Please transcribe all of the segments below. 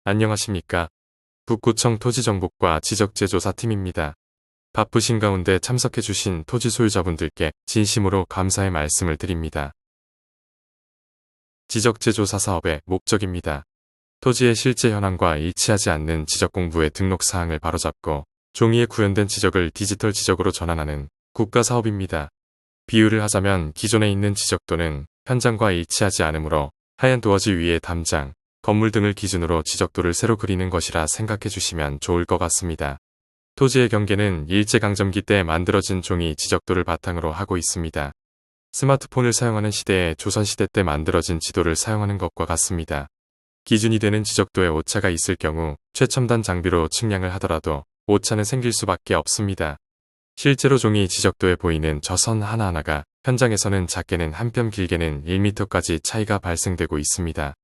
안녕하십니까. 북구청 토지정복과 지적재조사팀입니다. 바쁘신 가운데 참석해주신 토지 소유자분들께 진심으로 감사의 말씀을 드립니다. 지적재조사 사업의 목적입니다. 토지의 실제 현황과 일치하지 않는 지적공부의 등록사항을 바로잡고 종이에 구현된 지적을 디지털 지적으로 전환하는 국가사업입니다. 비유를 하자면 기존에 있는 지적도는 현장과 일치하지 않으므로 하얀 도화지 위에 담장, 건물 등을 기준으로 지적도를 새로 그리는 것이라 생각해 주시면 좋을 것 같습니다. 토지의 경계는 일제강점기 때 만들어진 종이 지적도를 바탕으로 하고 있습니다. 스마트폰을 사용하는 시대에 조선시대 때 만들어진 지도를 사용하는 것과 같습니다. 기준이 되는 지적도에 오차가 있을 경우 최첨단 장비로 측량을 하더라도 오차는 생길 수밖에 없습니다. 실제로 종이 지적도에 보이는 저 선 하나하나가 현장에서는 작게는 한 뼘 길게는 1m까지 차이가 발생되고 있습니다.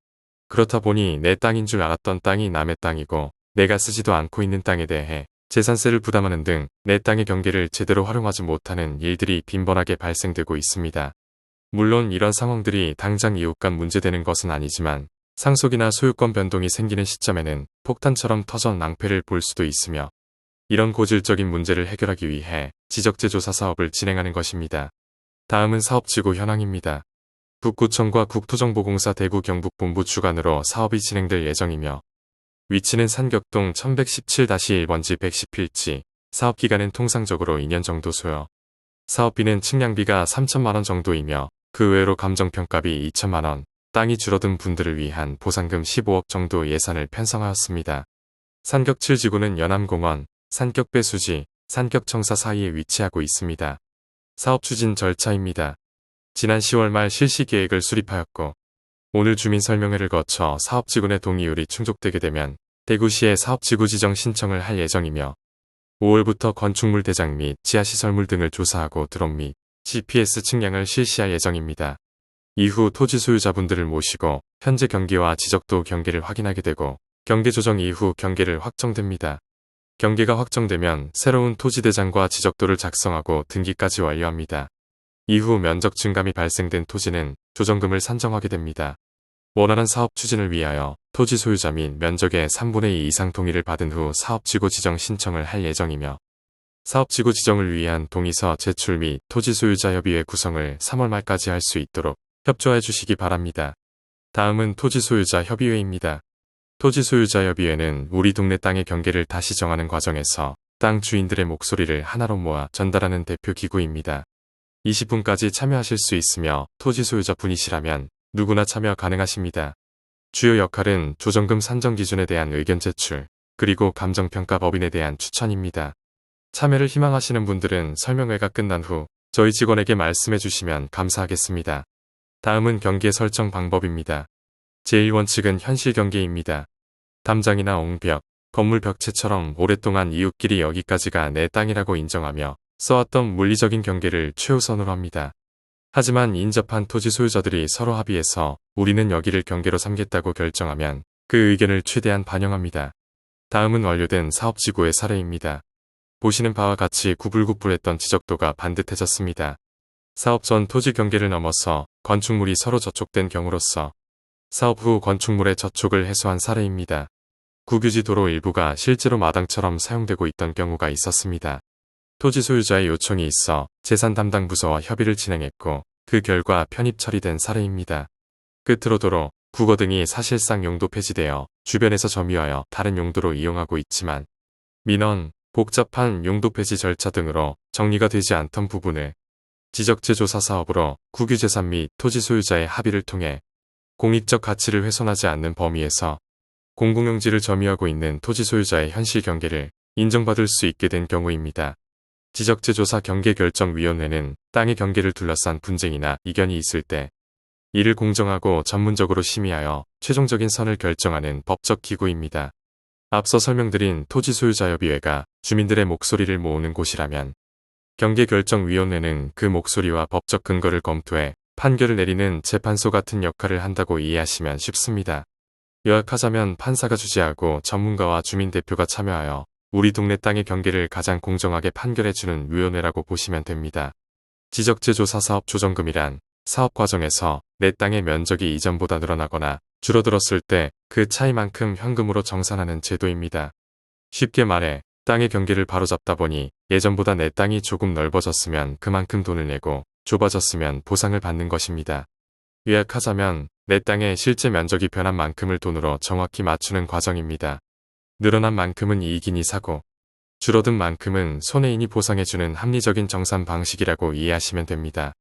그렇다 보니 내 땅인 줄 알았던 땅이 남의 땅이고 내가 쓰지도 않고 있는 땅에 대해 재산세를 부담하는 등 내 땅의 경계를 제대로 활용하지 못하는 일들이 빈번하게 발생되고 있습니다. 물론 이런 상황들이 당장 이웃 간 문제되는 것은 아니지만 상속이나 소유권 변동이 생기는 시점에는 폭탄처럼 터져 낭패를 볼 수도 있으며 이런 고질적인 문제를 해결하기 위해 지적재조사 사업을 진행하는 것입니다. 다음은 사업지구 현황입니다. 북구청과 국토정보공사 대구 경북본부 주관으로 사업이 진행될 예정이며 위치는 산격동 1117-1번지 110필지, 사업기간은 통상적으로 2년 정도 소요. 사업비는 측량비가 3천만원 정도이며 그 외로 감정평가비 2천만원, 땅이 줄어든 분들을 위한 보상금 15억 정도 예산을 편성하였습니다. 산격 7지구는 연암공원, 산격배수지, 산격청사 사이에 위치하고 있습니다. 사업 추진 절차입니다. 지난 10월 말 실시계획을 수립하였고 오늘 주민설명회를 거쳐 사업지구 내 동의율이 충족되게 되면 대구시에 사업지구 지정 신청을 할 예정이며 5월부터 건축물 대장 및 지하시설물 등을 조사하고 드론 및 GPS 측량을 실시할 예정입니다. 이후 토지 소유자분들을 모시고 현재 경계와 지적도 경계를 확인하게 되고 경계 조정 이후 경계를 확정됩니다. 경계가 확정되면 새로운 토지대장과 지적도를 작성하고 등기까지 완료합니다. 이후 면적 증감이 발생된 토지는 조정금을 산정하게 됩니다. 원활한 사업 추진을 위하여 토지 소유자 및 면적의 3분의 2 이상 동의를 받은 후 사업지구 지정 신청을 할 예정이며 사업지구 지정을 위한 동의서 제출 및 토지 소유자 협의회 구성을 3월 말까지 할 수 있도록 협조해 주시기 바랍니다. 다음은 토지 소유자 협의회입니다. 토지 소유자 협의회는 우리 동네 땅의 경계를 다시 정하는 과정에서 땅 주인들의 목소리를 하나로 모아 전달하는 대표 기구입니다. 20분까지 참여하실 수 있으며 토지 소유자 분이시라면 누구나 참여 가능하십니다. 주요 역할은 조정금 산정 기준에 대한 의견 제출, 그리고 감정평가 법인에 대한 추천입니다. 참여를 희망하시는 분들은 설명회가 끝난 후 저희 직원에게 말씀해 주시면 감사하겠습니다. 다음은 경계 설정 방법입니다. 제1원칙은 현실 경계입니다. 담장이나 옹벽, 건물 벽체처럼 오랫동안 이웃끼리 여기까지가 내 땅이라고 인정하며 써왔던 물리적인 경계를 최우선으로 합니다. 하지만 인접한 토지 소유자들이 서로 합의해서 우리는 여기를 경계로 삼겠다고 결정하면 그 의견을 최대한 반영합니다. 다음은 완료된 사업지구의 사례입니다. 보시는 바와 같이 구불구불했던 지적도가 반듯해졌습니다. 사업 전 토지 경계를 넘어서 건축물이 서로 저촉된 경우로서 사업 후 건축물의 저촉을 해소한 사례입니다. 국유지 도로 일부가 실제로 마당처럼 사용되고 있던 경우가 있었습니다. 토지 소유자의 요청이 있어 재산 담당 부서와 협의를 진행했고 그 결과 편입 처리된 사례입니다. 끝으로 도로, 국어 등이 사실상 용도 폐지되어 주변에서 점유하여 다른 용도로 이용하고 있지만 민원, 복잡한 용도 폐지 절차 등으로 정리가 되지 않던 부분을 지적재조사 사업으로 국유재산 및 토지 소유자의 합의를 통해 공익적 가치를 훼손하지 않는 범위에서 공공용지를 점유하고 있는 토지 소유자의 현실 경계를 인정받을 수 있게 된 경우입니다. 지적재조사 경계결정위원회는 땅의 경계를 둘러싼 분쟁이나 이견이 있을 때 이를 공정하고 전문적으로 심의하여 최종적인 선을 결정하는 법적 기구입니다. 앞서 설명드린 토지소유자협의회가 주민들의 목소리를 모으는 곳이라면 경계결정위원회는 그 목소리와 법적 근거를 검토해 판결을 내리는 재판소 같은 역할을 한다고 이해하시면 쉽습니다. 요약하자면 판사가 주재하고 전문가와 주민 대표가 참여하여 우리 동네 땅의 경계를 가장 공정하게 판결해주는 위원회라고 보시면 됩니다. 지적재조사 사업 조정금이란 사업 과정에서 내 땅의 면적이 이전보다 늘어나거나 줄어들었을 때 그 차이만큼 현금으로 정산하는 제도입니다. 쉽게 말해 땅의 경계를 바로잡다 보니 예전보다 내 땅이 조금 넓어졌으면 그만큼 돈을 내고 좁아졌으면 보상을 받는 것입니다. 요약하자면 내 땅의 실제 면적이 변한 만큼을 돈으로 정확히 맞추는 과정입니다. 늘어난 만큼은 이익이니 사고, 줄어든 만큼은 손해이니 보상해주는 합리적인 정산 방식이라고 이해하시면 됩니다.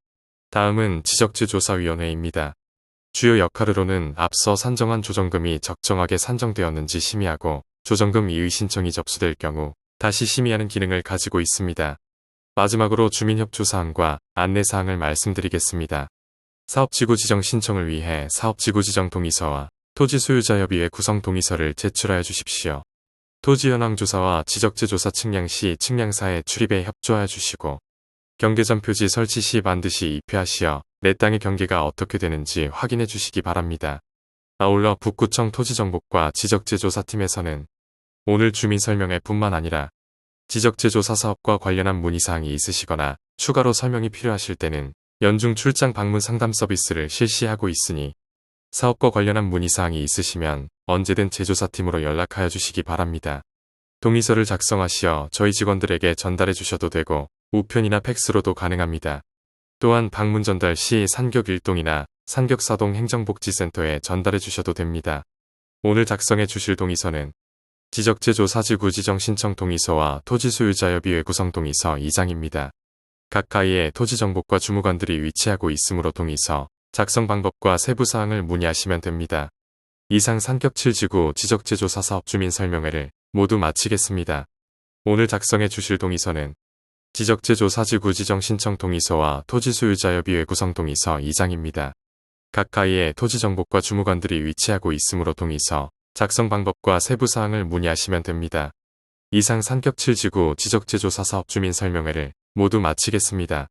다음은 지적재조사위원회입니다. 주요 역할으로는 앞서 산정한 조정금이 적정하게 산정되었는지 심의하고 조정금 이의 신청이 접수될 경우 다시 심의하는 기능을 가지고 있습니다. 마지막으로 주민협조사항과 안내사항을 말씀드리겠습니다. 사업지구 지정 신청을 위해 사업지구 지정 동의서와 토지소유자협의회 구성 동의서를 제출하여 주십시오. 토지 현황 조사와 지적재 조사 측량 시 측량사의 출입에 협조하여 주시고 경계점 표지 설치 시 반드시 입회하시어 내 땅의 경계가 어떻게 되는지 확인해 주시기 바랍니다. 아울러 북구청 토지정복과 지적재조사팀에서는 오늘 주민설명회 뿐만 아니라 지적재조사 사업과 관련한 문의사항이 있으시거나 추가로 설명이 필요하실 때는 연중 출장 방문 상담 서비스를 실시하고 있으니 사업과 관련한 문의사항이 있으시면 언제든 제조사팀으로 연락하여 주시기 바랍니다. 동의서를 작성하시어 저희 직원들에게 전달해 주셔도 되고 우편이나 팩스로도 가능합니다. 또한 방문 전달 시 산격 1동이나 산격 4동 행정복지센터에 전달해 주셔도 됩니다. 오늘 작성해 주실 동의서는 지적재조사지구 지정 신청 동의서와 토지소유자협의회 구성 동의서 2장입니다. 가까이에 토지정복과 주무관들이 위치하고 있으므로 동의서 작성 방법과 세부사항을 문의하시면 됩니다. 이상 산격 7지구 지적재조사 사업 주민 설명회를 모두 마치겠습니다. 오늘 작성해 주실 동의서는 지적재조사지구 지정 신청 동의서와 토지소유자협의회 구성 동의서 2장입니다. 가까이에 토지정복과 주무관들이 위치하고 있으므로 동의서 작성 방법과 세부사항을 문의하시면 됩니다. 이상 산격 7지구 지적재조사 사업 주민 설명회를 모두 마치겠습니다.